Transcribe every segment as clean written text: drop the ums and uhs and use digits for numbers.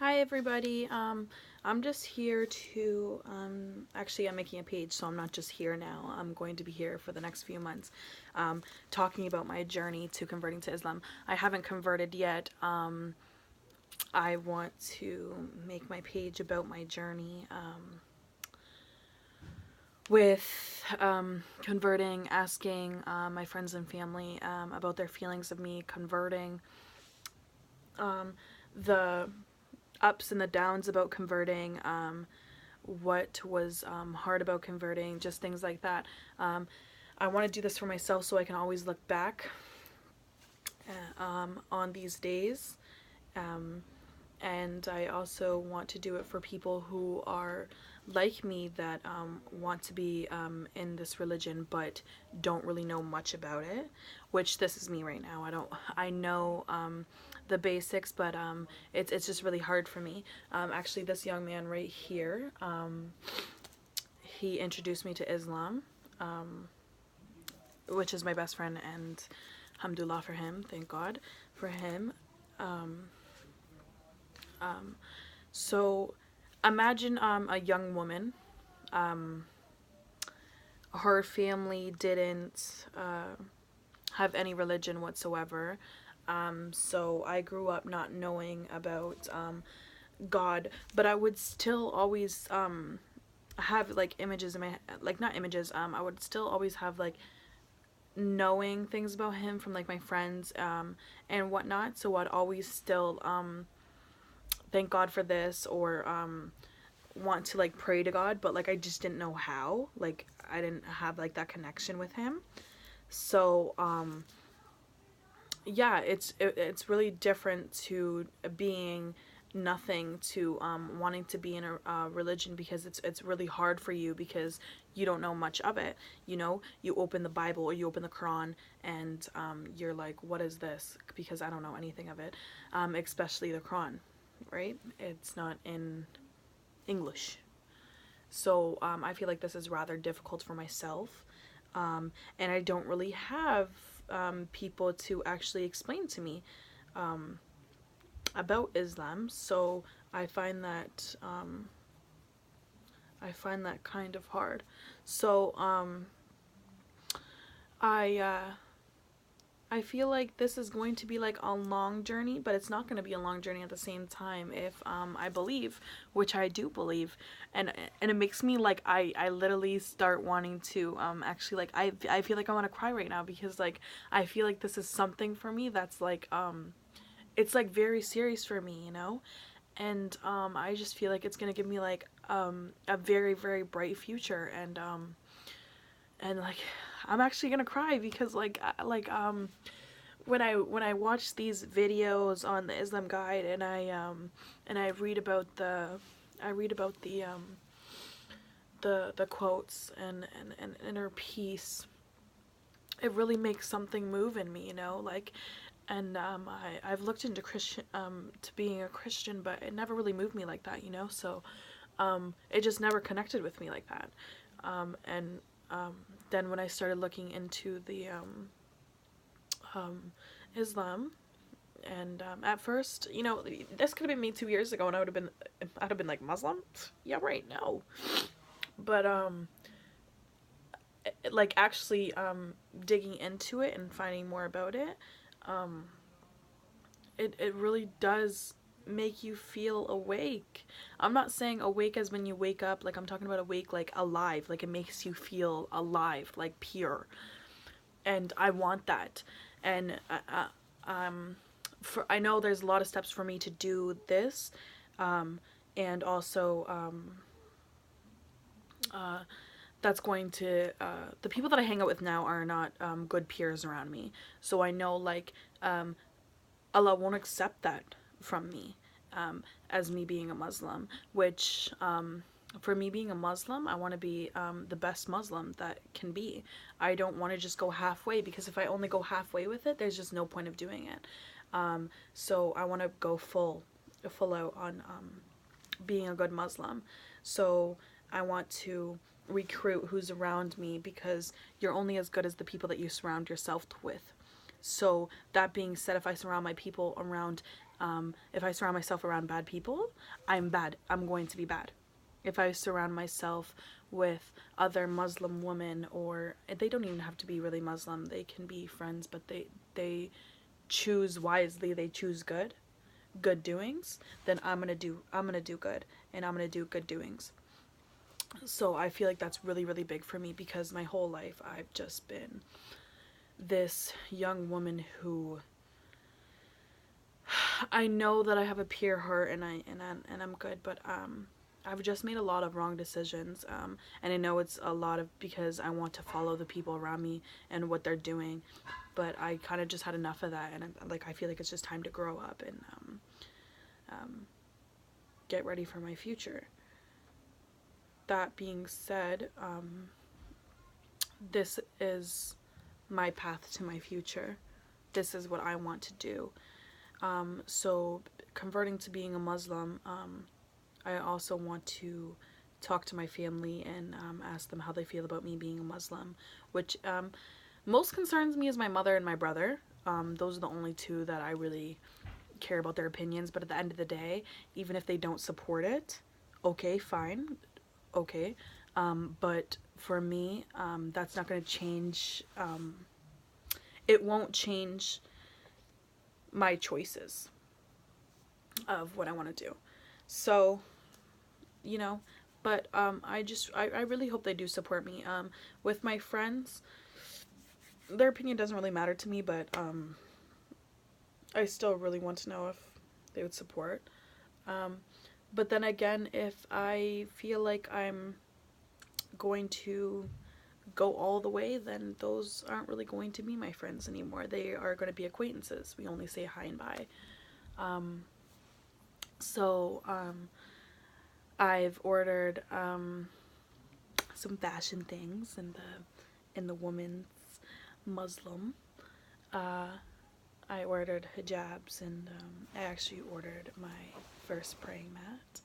Hi everybody. I'm just here to actually I'm making a page, so I'm not just here now. I'm going to be here for the next few months, talking about my journey to converting to Islam. I haven't converted yet. I want to make my page about my journey with converting, asking my friends and family about their feelings of me converting, the ups and the downs about converting, what was hard about converting, just things like that. I want to do this for myself so I can always look back on these days. And I also want to do it for people who are like me that want to be in this religion but don't really know much about it, which this is me right now. I know the basics, but it's just really hard for me. Actually, this young man right here, he introduced me to Islam, which is my best friend, and alhamdulillah for him, thank God for him. So imagine a young woman. Her family didn't have any religion whatsoever. So I grew up not knowing about God, but I would still always have like images in my, like, not images, I would still always have like knowing things about him from like my friends and whatnot. So I'd always still thank God for this, or want to like pray to God, but like I just didn't know how. Like I didn't have like that connection with him. So yeah, it's really different to being nothing to wanting to be in a religion, because it's really hard for you because you don't know much of it. You know, you open the Bible or you open the Quran and you're like, what is this? Because I don't know anything of it, especially the Quran, right? It's not in English. So I feel like this is rather difficult for myself. And I don't really have people to actually explain to me about Islam. So I find that kind of hard. So I I feel like this is going to be like a long journey, but it's not going to be a long journey at the same time if I believe, which I do believe. And it makes me like I literally start wanting to actually, like, I feel like I want to cry right now, because like I feel like this is something for me that's like it's like very serious for me, you know? And I just feel like it's going to give me like a very very bright future, and like I'm actually going to cry because like when I watch these videos on the Islam Guide, and I read about the quotes and inner peace, it really makes something move in me, you know, like. And I've looked into Christian to being a Christian, but it never really moved me like that, you know. So it just never connected with me like that. And then when I started looking into the Islam, and at first, you know, this could have been me 2 years ago, and I'd have been like, Muslim? Yeah, right. No, but like actually digging into it and finding more about it, it really does make you feel awake. I'm not saying awake as when you wake up, like I'm talking about awake like alive, like it makes you feel alive, like pure. And I want that. And for I know there's a lot of steps for me to do this, and also that's going to the people that I hang out with now are not good peers around me. So I know like Allah won't accept that from me, as me being a Muslim, which for me being a Muslim, I want to be the best Muslim that can be. I don't want to just go halfway, because if I only go halfway with it, there's just no point of doing it. So I want to go full out on being a good Muslim. So I want to recruit who's around me, because you're only as good as the people that you surround yourself with. So that being said, if I surround my people around If I surround myself around bad people, I'm bad. I'm going to be bad. If I surround myself with other Muslim women, or they don't even have to be really Muslim, they can be friends, but they choose wisely, they choose good doings, then I'm gonna do good, and I'm gonna do good doings. So I feel like that's really, really big for me, because my whole life I've just been this young woman who, I know that I have a pure heart, and I'm good, but I've just made a lot of wrong decisions, and I know it's a lot of because I want to follow the people around me and what they're doing, but I kind of just had enough of that, and I feel like it's just time to grow up and get ready for my future. That being said, this is my path to my future. This is what I want to do. So converting to being a Muslim, I also want to talk to my family and ask them how they feel about me being a Muslim, which most concerns me is my mother and my brother. Those are the only two that I really care about their opinions, but at the end of the day, even if they don't support it, okay, fine, okay. But for me, that's not going to change, it won't change my choices of what I want to do. So, you know, but I really hope they do support me. With my friends, their opinion doesn't really matter to me, but I still really want to know if they would support. But then again, if I feel like I'm going to go all the way, then those aren't really going to be my friends anymore. They are going to be acquaintances. We only say hi and bye. So I've ordered some fashion things in the women's Muslim. I ordered hijabs, and I actually ordered my first praying mat.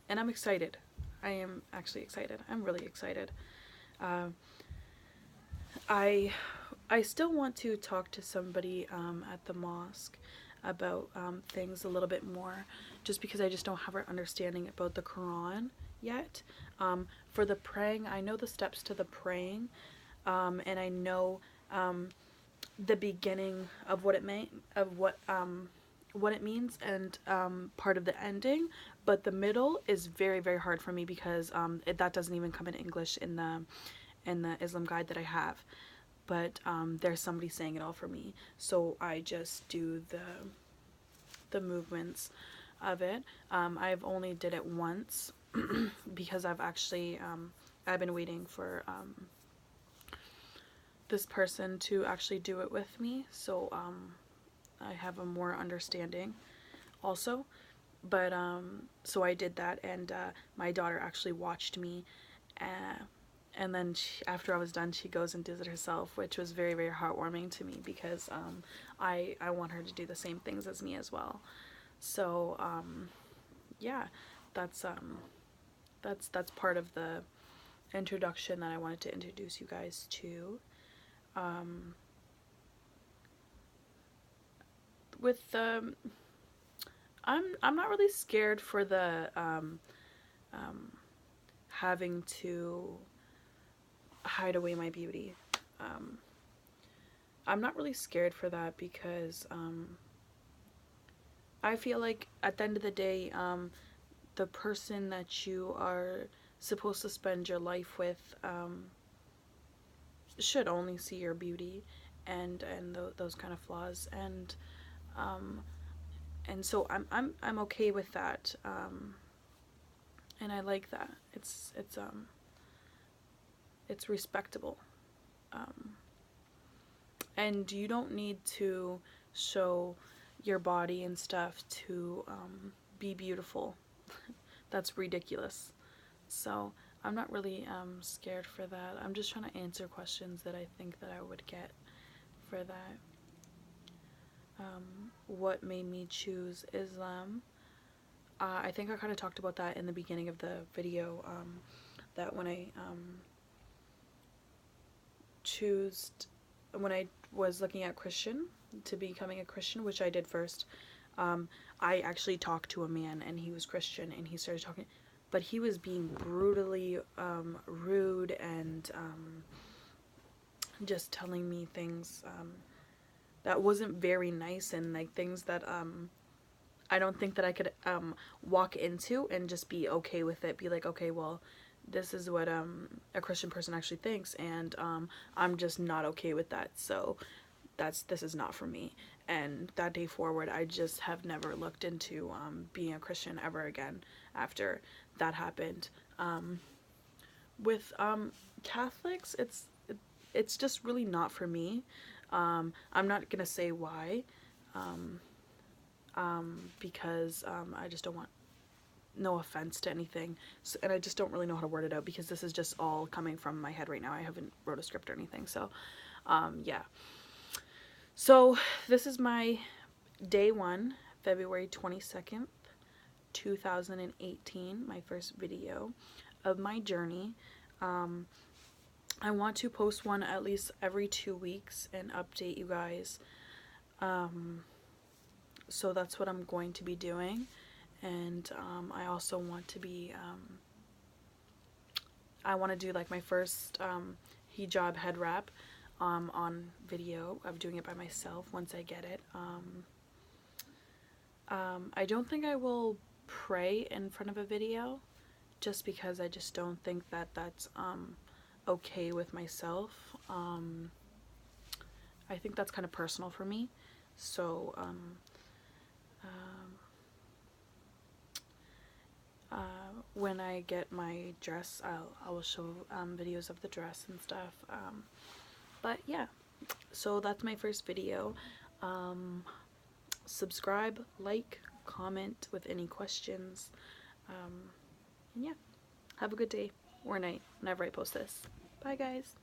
And I'm excited. I am actually excited. I'm really excited. I still want to talk to somebody at the mosque about things a little bit more, just because I just don't have an understanding about the Quran yet. For the praying, I know the steps to the praying, and I know the beginning of what it what it means, and part of the ending, but the middle is very, very hard for me, because that doesn't even come in English in the Islam guide that I have. But there's somebody saying it all for me, so I just do the movements of it. I've only did it once because I've been waiting for this person to actually do it with me, so I have a more understanding also. But so I did that, and my daughter actually watched me, and then after I was done, she goes and does it herself, which was very, very heartwarming to me, because I want her to do the same things as me as well. So yeah, that's part of the introduction that I wanted to introduce you guys to. With I'm not really scared for the having to hide away my beauty. I'm not really scared for that, because I feel like at the end of the day, the person that you are supposed to spend your life with should only see your beauty and those kind of flaws, and so I'm okay with that, and I like that. It's respectable, and you don't need to show your body and stuff to be beautiful. That's ridiculous. So I'm not really scared for that. I'm just trying to answer questions that I think that I would get for that. What made me choose Islam? I think I kind of talked about that in the beginning of the video, that when I when I was looking at Christian, to becoming a Christian, which I did first. I actually talked to a man and he was Christian and he started talking, but he was being brutally rude and just telling me things that wasn't very nice, and like things that I don't think that I could walk into and just be okay with it. Be like, okay, well, this is what a Christian person actually thinks, and I'm just not okay with that. So this is not for me. And that day forward, I just have never looked into being a Christian ever again after that happened. With Catholics, it's just really not for me. I'm not gonna say why, because I just don't want, no offense to anything, so, and I just don't really know how to word it out because this is just all coming from my head right now. I haven't wrote a script or anything, so yeah. So this is my day 1, February 22nd, 2018, my first video of my journey. I want to post one at least every 2 weeks and update you guys. So that's what I'm going to be doing. And I also want to be, I want to do like my first hijab head wrap on video of doing it by myself once I get it. I don't think I will pray in front of a video, just because I just don't think that that's okay with myself. I think that's kind of personal for me. So when I get my dress, I will show videos of the dress and stuff. But yeah, so that's my first video. Subscribe, like, comment with any questions, and yeah, have a good day or night whenever I post this. Bye guys.